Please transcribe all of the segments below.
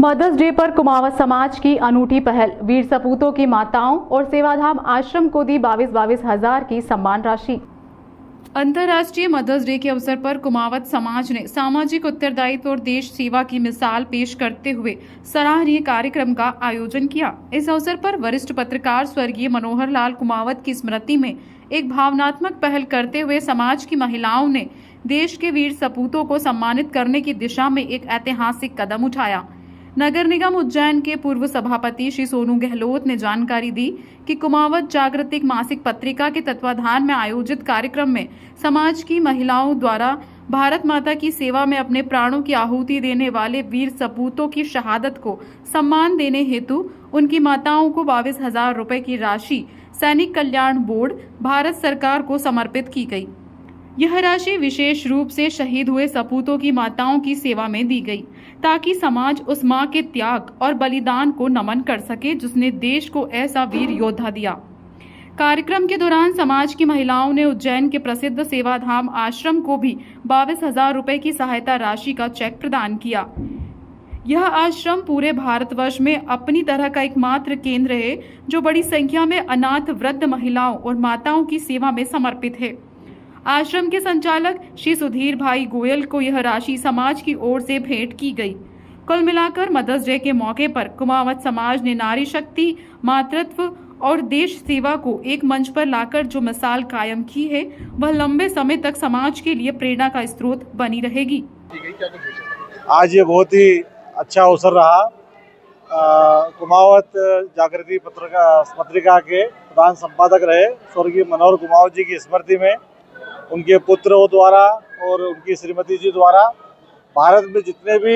Mother's day पर कुमावत समाज की अनूठी पहल। वीर सपूतों की माताओं और सेवाधाम आश्रम को दी 22 हजार की सम्मान राशि। अंतर्राष्ट्रीय मदर्स डे के अवसर पर कुमावत समाज ने सामाजिक उत्तरदायित्व और देश सेवा की मिसाल पेश करते हुए सराहनीय कार्यक्रम का आयोजन किया। इस अवसर पर वरिष्ठ पत्रकार स्वर्गीय मनोहर लाल कुमावत की स्मृति में एक भावनात्मक पहल करते हुए समाज की महिलाओं ने देश के वीर सपूतों को सम्मानित करने की दिशा में एक ऐतिहासिक कदम उठाया। नगर निगम उज्जैन के पूर्व सभापति श्री सोनू गहलोत ने जानकारी दी कि कुमावत जागृतिक मासिक पत्रिका के तत्वाधान में आयोजित कार्यक्रम में समाज की महिलाओं द्वारा भारत माता की सेवा में अपने प्राणों की आहुति देने वाले वीर सपूतों की शहादत को सम्मान देने हेतु उनकी माताओं को 22,000 रुपए की राशि सैनिक कल्याण बोर्ड भारत सरकार को समर्पित की गई। यह राशि विशेष रूप से शहीद हुए सपूतों की माताओं की सेवा में दी गई ताकि समाज उस मां के त्याग और बलिदान को नमन कर सके जिसने देश को ऐसा वीर योद्धा दिया। कार्यक्रम के दौरान समाज की महिलाओं ने उज्जैन के प्रसिद्ध सेवाधाम आश्रम को भी 22,000 रुपए की सहायता राशि का चेक प्रदान किया। यह आश्रम पूरे भारतवर्ष में अपनी तरह का एकमात्र केंद्र है जो बड़ी संख्या में अनाथ वृद्ध महिलाओं और माताओं की सेवा में समर्पित है। आश्रम के संचालक श्री सुधीर भाई गोयल को यह राशि समाज की ओर से भेंट की गई। कुल मिलाकर मदर्स डे के मौके पर कुमावत समाज ने नारी शक्ति, मातृत्व और देश सेवा को एक मंच पर लाकर जो मिसाल कायम की है वह लंबे समय तक समाज के लिए प्रेरणा का स्रोत बनी रहेगी। आज ये बहुत ही अच्छा अवसर रहा। कुमावत जागृति पत्रिका के प्रधान संपादक रहे स्वर्गीय मनोहर कुमावत जी की स्मृति में उनके पुत्रों द्वारा और उनकी श्रीमती जी द्वारा भारत में जितने भी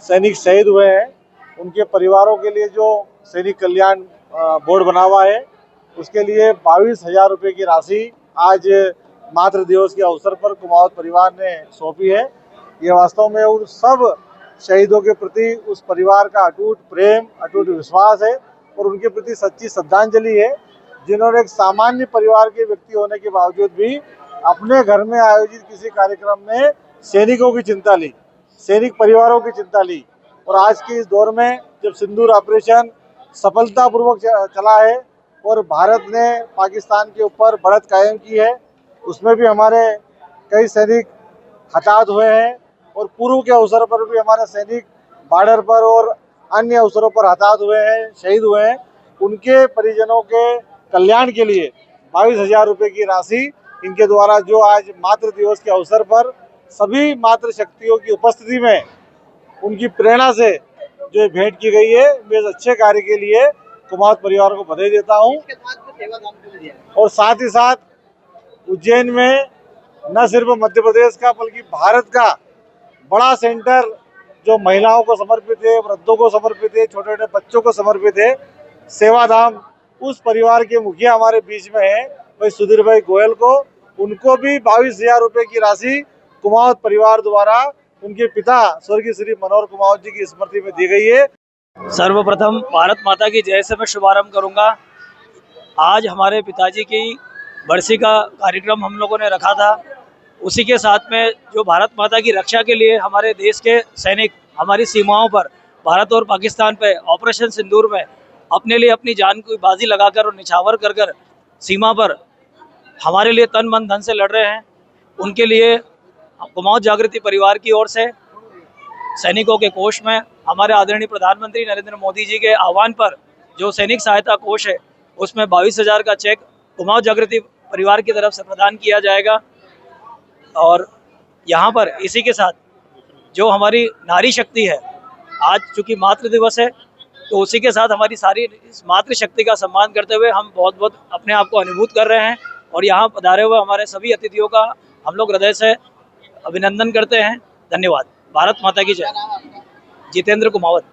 सैनिक शहीद हुए हैं उनके परिवारों के लिए जो सैनिक कल्याण बोर्ड बना हुआ है उसके लिए 22,000 रुपये की राशि आज मातृ दिवस के अवसर पर कुमावत परिवार ने सौंपी है। ये वास्तव में उन सब शहीदों के प्रति उस परिवार का अटूट प्रेम, अटूट विश्वास है और उनके प्रति सच्ची श्रद्धांजलि है जिन्होंने एक सामान्य परिवार के व्यक्ति होने के बावजूद भी अपने घर में आयोजित किसी कार्यक्रम में सैनिकों की चिंता ली, सैनिक परिवारों की चिंता ली। और आज के इस दौर में जब सिंदूर ऑपरेशन सफलतापूर्वक चला है और भारत ने पाकिस्तान के ऊपर बढ़त कायम की है, उसमें भी हमारे कई सैनिक हताहत हुए हैं और पूर्व के अवसर पर भी हमारे सैनिक बॉर्डर पर और अन्य अवसरों पर हताहत हुए हैं, शहीद हुए हैं। उनके परिजनों के कल्याण के लिए 22,000 रुपये की राशि इनके द्वारा जो आज मातृ दिवस के अवसर पर सभी मातृ शक्तियों की उपस्थिति में उनकी प्रेरणा से जो भेंट की गई है, मैं इस अच्छे कार्य के लिए कुमावत परिवार को बधाई देता हूं। और साथ ही साथ उज्जैन में न सिर्फ मध्य प्रदेश का बल्कि भारत का बड़ा सेंटर जो महिलाओं को समर्पित है, वृद्धों को समर्पित है, छोटे छोटे बच्चों को समर्पित है, सेवाधाम, उस परिवार के मुखिया हमारे बीच में है भाई सुधीर भाई गोयल को, उनको भी 22,000 रुपये की राशि कुमावत परिवार द्वारा उनके पिता स्वर्गीय श्री मनोहर कुमावत जी की स्मृति में दी गई है। सर्वप्रथम भारत माता की जय से मैं शुभारंभ करूंगा। आज हमारे पिताजी की बरसी का कार्यक्रम हम लोगों ने रखा था, उसी के साथ में जो भारत माता की रक्षा के लिए हमारे देश के सैनिक हमारी सीमाओं पर भारत और पाकिस्तान पे ऑपरेशन सिंदूर में अपने लिए अपनी जान की बाजी लगाकर और निछावर कर कर सीमा पर हमारे लिए तन मन धन से लड़ रहे हैं, उनके लिए कुमावत जागृति परिवार की ओर से सैनिकों के कोष में हमारे आदरणीय प्रधानमंत्री नरेंद्र मोदी जी के आह्वान पर जो सैनिक सहायता कोष है उसमें 22,000 का चेक कुमावत जागृति परिवार की तरफ से प्रदान किया जाएगा। और यहाँ पर इसी के साथ जो हमारी नारी शक्ति है, आज चूँकि मातृ दिवस है तो उसी के साथ हमारी सारी मातृ शक्ति का सम्मान करते हुए हम बहुत बहुत अपने आप को अनुभूत कर रहे हैं और यहाँ पधारे हुए हमारे सभी अतिथियों का हम लोग हृदय से अभिनंदन करते हैं। धन्यवाद। भारत माता की जय। जितेंद्र कुमावत।